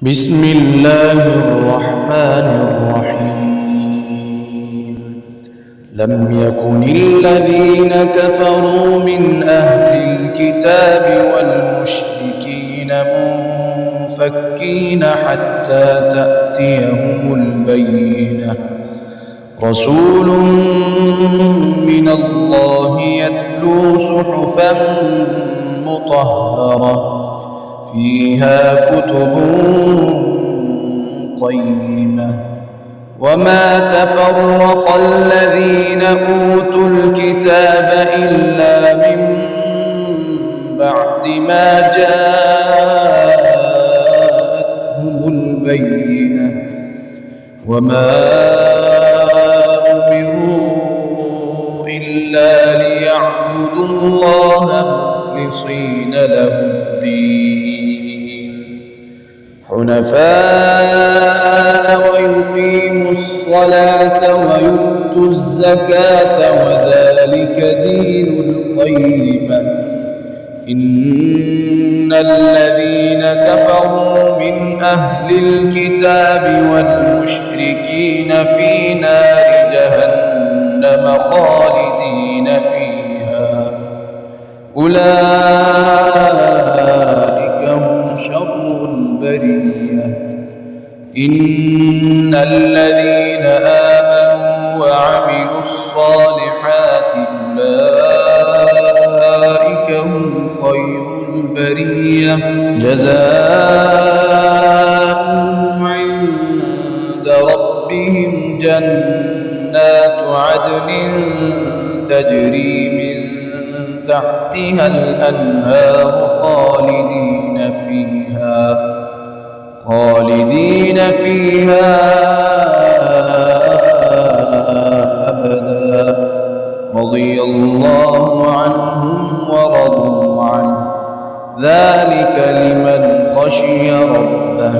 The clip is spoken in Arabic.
بسم الله الرحمن الرحيم. لم يكن الذين كفروا من أهل الكتاب والمشركين منفكين حتى تأتيهم البينة. رسول من الله يتلو صحفا مطهرة فيها كتب قيمة. وما تفرق الذين أوتوا الكتاب إلا من بعد ما جاءتهم البينة. وما أمروا إلا ليعبدوا الله مخلصين له الدين حنفاء ويقيموا الصلاة ويؤتوا الزكاة وذلك دين القيمة. إن الذين كفروا من أهل الكتاب والمشركين في نار جهنم خالدين فيها أولئك هم شر البرية. إن الذين آمنوا وعملوا الصالحات أولئك هم خير البرية. جزاؤهم عند ربهم جنات عدن تجري من تحتها الأنهار خالدين فيها أبدا. رضي الله عنهم ورضوا عنه ذلك لمن خشي ربه.